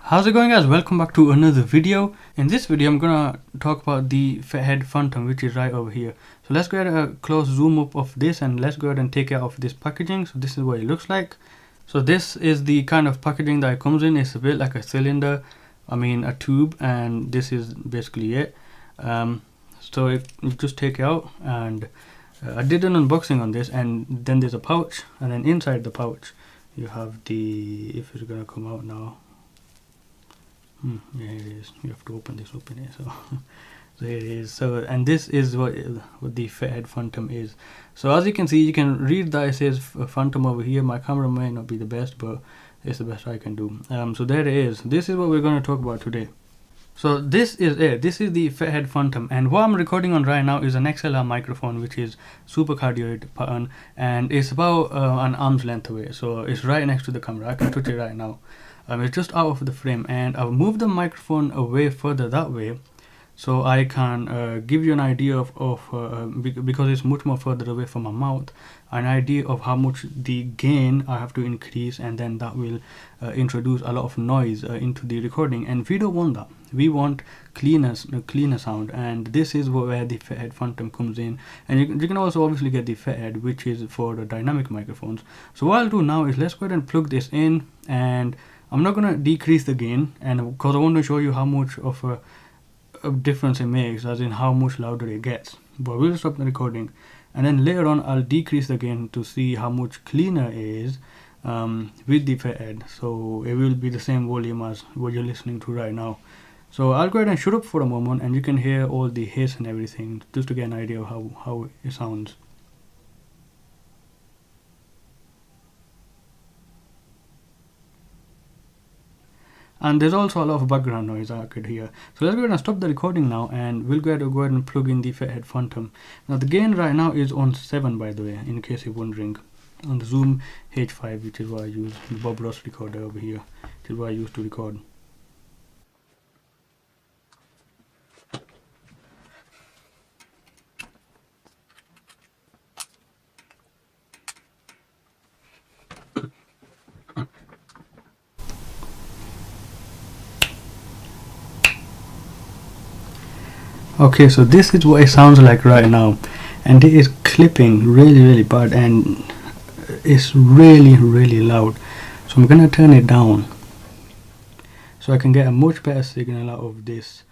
How's it going, guys? Welcome back to another video. In this video I'm gonna talk about the Fethead Phantom, which is right over here. So let's get a close zoom up of this and let's go ahead and take it off this packaging. So this is what it looks like. So this is the kind of packaging that it comes in. It's a bit like a cylinder, a tube, and this is basically it. So if you just take it out, and I did an unboxing on this, and then there's a pouch, and then inside the pouch you have the, if it's gonna come out now, yeah, it is. You have to open this up in it. So so here it is. So, and this is what the Fethead Phantom is. So as you can see, you can read that it says Phantom over here. My camera may not be the best, but it's the best I can do. So there it is. This is what we're going to talk about today. So this is it. This is the Fethead Phantom, and what I'm recording on right now is an XLR microphone, which is super cardioid pattern, and it's about an arm's length away. So it's right next to the camera. I can touch it right now. It's just out of the frame, and I've moved the microphone away further that way so I can give you an idea of because it's much more further away from my mouth, an idea of how much the gain I have to increase, and then that will introduce a lot of noise into the recording, and we don't want that. We want cleaner sound, and this is where the Fethead Phantom comes in. And you can also obviously get the Fethead, which is for the dynamic microphones. So what I'll do now is let's go ahead and plug this in, and I'm not going to decrease the gain, and because I want to show you how much of a difference it makes, as in how much louder it gets. But we'll stop the recording, and then later on I'll decrease the gain to see how much cleaner it is with the Fethead. So it will be the same volume as what you're listening to right now. So I'll go ahead and shut up for a moment, and you can hear all the hiss and everything, just to get an idea of how it sounds. And there's also a lot of background noise I could hear. So let's go ahead and stop the recording now, and we'll go ahead and plug in the Fethead Phantom. Now the gain right now is on 7, by the way, in case you're wondering, on the Zoom H5, which is what I use, the Bob Ross recorder over here, which is what I use to record. Okay, so this is what it sounds like right now, and it is clipping really bad, and it's really loud. So I'm gonna turn it down so I can get a much better signal out of this.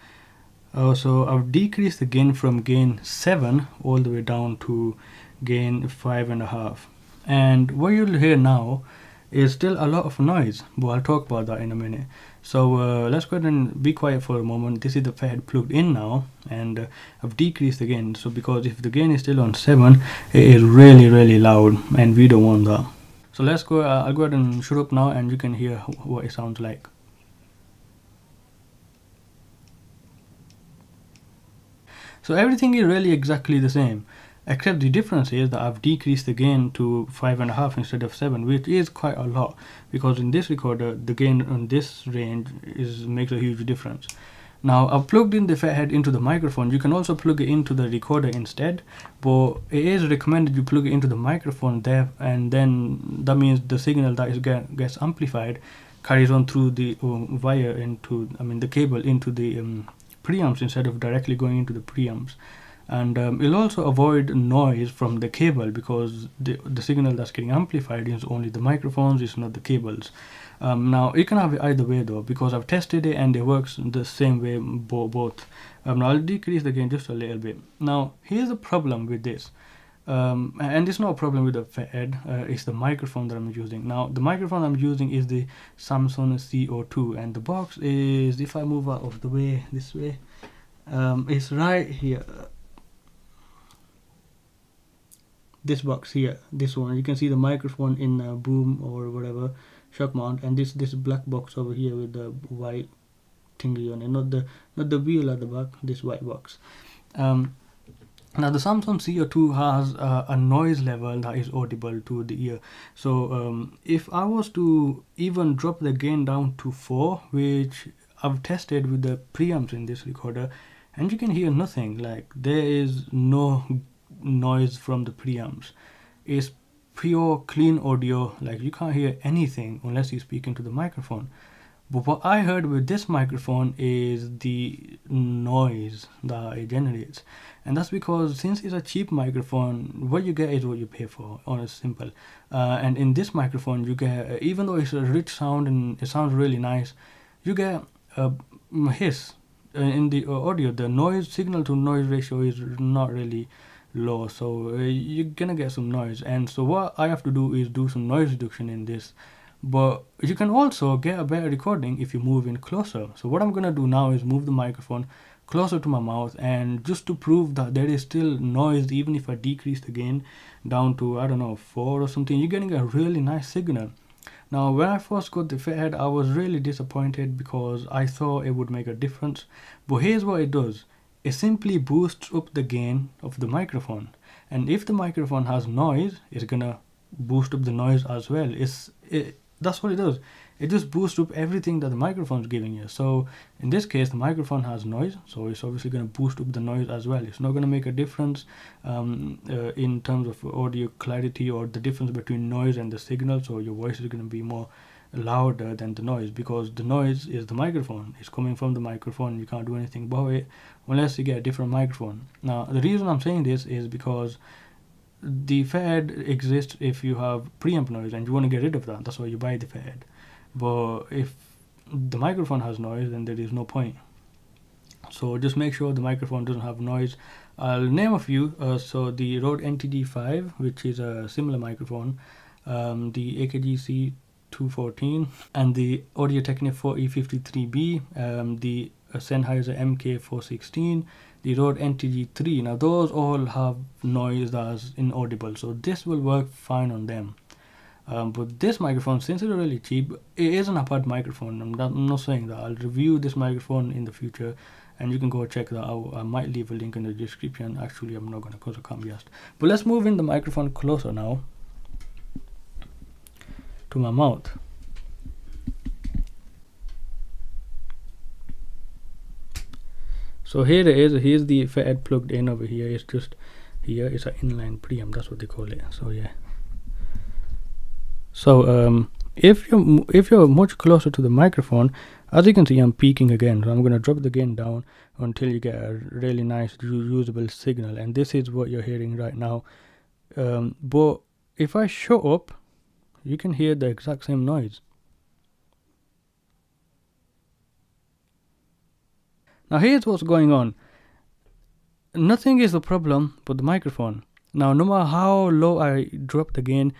So I've decreased the gain from gain 7 all the way down to gain 5.5, and what you'll hear now is still a lot of noise, but I'll talk about that in a minute. So let's go ahead and be quiet for a moment. This is the Fethead plugged in now, and I've decreased the gain. So because if the gain is still on 7, it is really loud, and we don't want that. So let's go, I'll go ahead and shut up now, and you can hear what it sounds like. So everything is really exactly the same, except the difference is that I've decreased the gain to 5.5 instead of 7, which is quite a lot, because in this recorder the gain on this range makes a huge difference. Now I've plugged in the Fethead into the microphone. You can also plug it into the recorder instead, but it is recommended you plug it into the microphone there, and then that means the signal that gets amplified carries on through the wire into, the cable into the preamps instead of directly going into the preamps. And it'll also avoid noise from the cable, because the signal that's getting amplified is only the microphones, it's not the cables. Now you can have it either way though, because I've tested it and it works the same way both. Now I'll decrease the gain just a little bit. Now here's the problem with this, and it's not a problem with the Fethead, it's the microphone that I'm using. Now the microphone I'm using is the Samsung CO2, and the box is, if I move out of the way this way, it's right here. This box here, this one, you can see the microphone in boom or whatever, shock mount, and this black box over here with the white thingy on it, not the wheel at the back, this white box. Now the Samsung CO2 has a noise level that is audible to the ear. So if I was to even drop the gain down to 4, which I've tested with the preamps in this recorder, and you can hear nothing, like there is no noise from the preamps. It's pure clean audio, like you can't hear anything unless you speak into the microphone. But what I heard with this microphone is the noise that it generates. And that's because since it's a cheap microphone, what you get is what you pay for, honest, simple. And in this microphone, you get, even though it's a rich sound and it sounds really nice, you get a hiss. In the audio, the noise signal to noise ratio is not really low, so you're gonna get some noise. And so what I have to do is do some noise reduction in this. But you can also get a better recording if you move in closer. So what I'm gonna do now is move the microphone closer to my mouth, and just to prove that there is still noise even if I decrease the gain down to, I don't know, 4 or something, you're getting a really nice signal. Now when I first got the Fathead, I was really disappointed because I thought it would make a difference. But here's what it does. It simply boosts up the gain of the microphone. And if the microphone has noise, it's gonna boost up the noise as well. That's what it does. It just boosts up everything that the microphone is giving you. So in this case, the microphone has noise, so it's obviously going to boost up the noise as well. It's not going to make a difference in terms of audio clarity or the difference between noise and the signal. So your voice is going to be more louder than the noise, because the noise is the microphone. It's coming from the microphone. You can't do anything about it unless you get a different microphone. Now the reason I'm saying this is because the Fathead exists if you have preamp noise and you want to get rid of that. That's why you buy the Fathead. But if the microphone has noise, then there is no point. So just make sure the microphone doesn't have noise. I'll name a few. So the Rode NTD5, which is a similar microphone, the AKG C214, and the Audio-Technica 4E53B, the Sennheiser MK416, the Rode NTG3. Now those all have noise that's inaudible, so this will work fine on them. But this microphone, since it's really cheap, it isn't a bad microphone. I'm not saying that. I'll review this microphone in the future, and you can go check that out. I might leave a link in the description. Actually, I'm not going to, because I can't be asked. But let's move in the microphone closer now to my mouth. So here it is. Here's the Fathead plugged in over here. It's just here. It's an inline preamp. That's what they call it. So yeah. So if you're much closer to the microphone, as you can see, I'm peaking again. So I'm going to drop the gain down until you get a really nice usable signal, and this is what you're hearing right now. But if I shut up, you can hear the exact same noise. Now here's what's going on. Nothing is the problem but the microphone. Now no matter how low I drop the gain,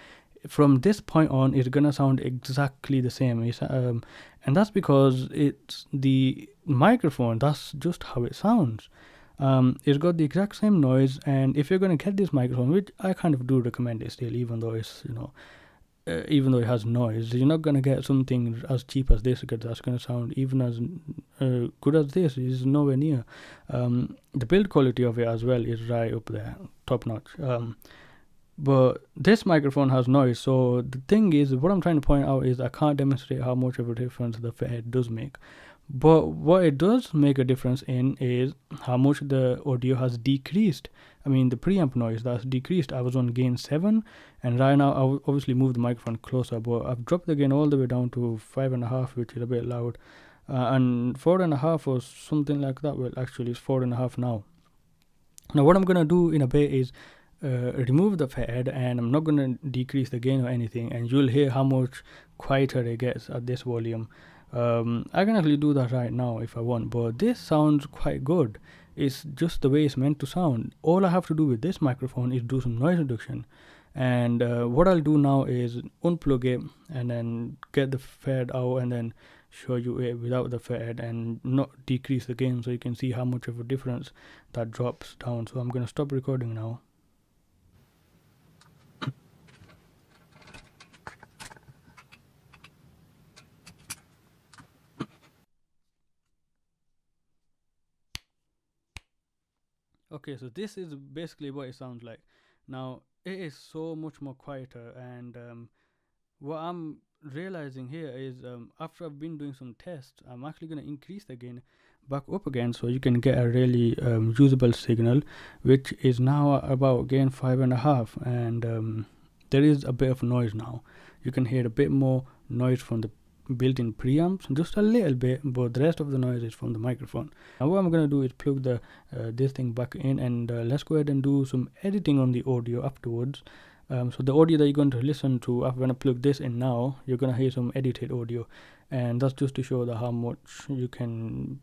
from this point on it's gonna sound exactly the same. And that's because it's the microphone. That's just how it sounds. It's got the exact same noise, and if you're gonna get this microphone, which I kind of do recommend it still, even though it's, you know, even though it has noise, you're not gonna get something as cheap as this, because that's gonna sound even as good as this. Is nowhere near. The build quality of it as well is right up there, top notch. But this microphone has noise. So the thing is, what I'm trying to point out is I can't demonstrate how much of a difference the Fathead does make. But what it does make a difference in is how much the audio has decreased. I mean, the preamp noise that's decreased. I was on gain 7, and right now I obviously moved the microphone closer, but I've dropped the gain all the way down to 5.5, which is a bit loud, and 4.5 or something like that. Well, actually it's 4.5 now. Now what I'm gonna do in a bit is remove the Fathead, and I'm not gonna decrease the gain or anything, and you'll hear how much quieter it gets at this volume. I can actually do that right now if I want, but this sounds quite good. It's just the way it's meant to sound. All I have to do with this microphone is do some noise reduction, and what I'll do now is unplug it and then get the Fathead out and then show you it without the Fathead and not decrease the gain, so you can see how much of a difference that drops down. So I'm gonna stop recording now. Okay, so this is basically what it sounds like. Now it is so much more quieter, and what I'm realizing here is after I've been doing some tests, I'm actually going to increase the gain back up again, so you can get a really usable signal, which is now about gain 5.5, and there is a bit of noise now. You can hear a bit more noise from the built-in preamps, just a little bit, but the rest of the noise is from the microphone. Now what I'm going to do is plug the this thing back in, and let's go ahead and do some editing on the audio afterwards. So the audio that you're going to listen to, I'm going to plug this in now, you're going to hear some edited audio, and that's just to show that how much you can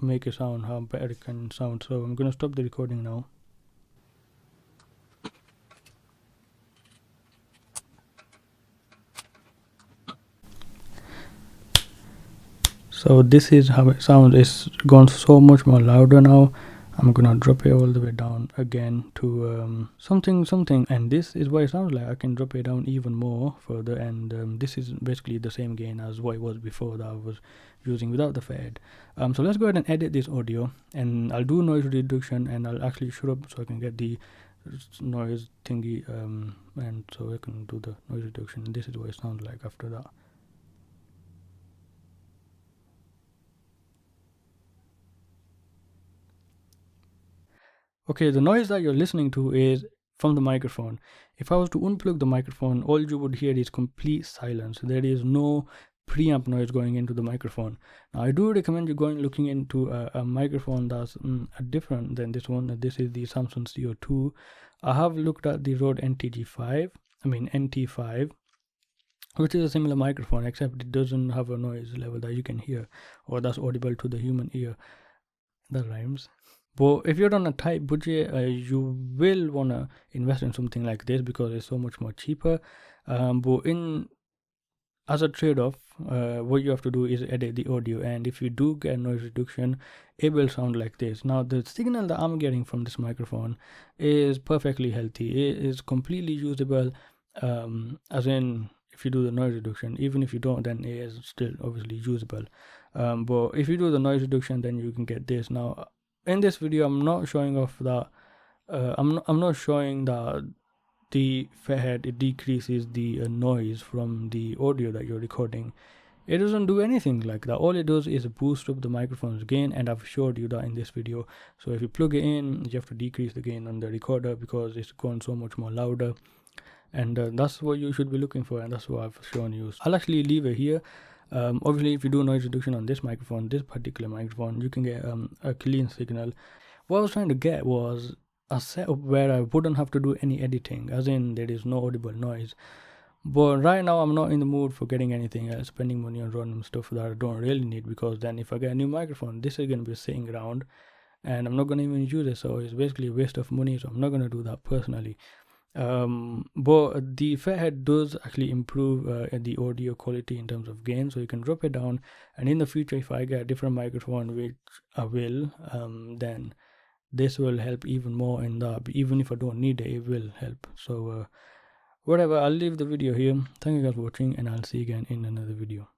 make it sound, how better it can sound. So I'm going to stop the recording now. So this is how it sounds. It's gone so much more louder now. I'm gonna drop it all the way down again to something, and this is what it sounds like. I can drop it down even more further, and this is basically the same gain as what it was before that I was using without the Fathead. So let's go ahead and edit this audio, and I'll do noise reduction, and I'll actually shut up so I can get the noise thingy, and so I can do the noise reduction. And this is what it sounds like after that. Okay, the noise that you're listening to is from the microphone. If I was to unplug the microphone, all you would hear is complete silence. There is no preamp noise going into the microphone. Now, I do recommend you looking into a microphone that's different than this one. This is the Samsung CO2. I have looked at the Rode NT5, which is a similar microphone, except it doesn't have a noise level that you can hear or that's audible to the human ear. That rhymes. But if you're on a tight budget, you will want to invest in something like this because it's so much more cheaper. But as a trade-off, what you have to do is edit the audio, and if you do get noise reduction, it will sound like this. Now the signal that I'm getting from this microphone is perfectly healthy. It is completely usable, as in if you do the noise reduction. Even if you don't, then it is still obviously usable. But if you do the noise reduction, then you can get this. Now in this video, I'm not showing off that I'm not showing that the Fathead, it decreases the noise from the audio that you're recording. It doesn't do anything like that. All it does is boost up the microphone's gain, and I've showed you that in this video. So if you plug it in, you have to decrease the gain on the recorder because it's going so much more louder, and that's what you should be looking for, and that's what I've shown you. I'll actually leave it here. Obviously, if you do noise reduction on this microphone, this particular microphone, you can get a clean signal. What I was trying to get was a setup where I wouldn't have to do any editing, as in there is no audible noise. But right now I'm not in the mood for getting anything else, spending money on random stuff that I don't really need, because then if I get a new microphone, this is going to be sitting around and I'm not going to even use it, so it's basically a waste of money. So I'm not going to do that personally. But the Fathead does actually improve the audio quality in terms of gain, so you can drop it down, and in the future if I get a different microphone, which I will, then this will help even more in that. Even if I don't need it, it will help. So whatever, I'll leave the video here. Thank you guys for watching, and I'll see you again in another video.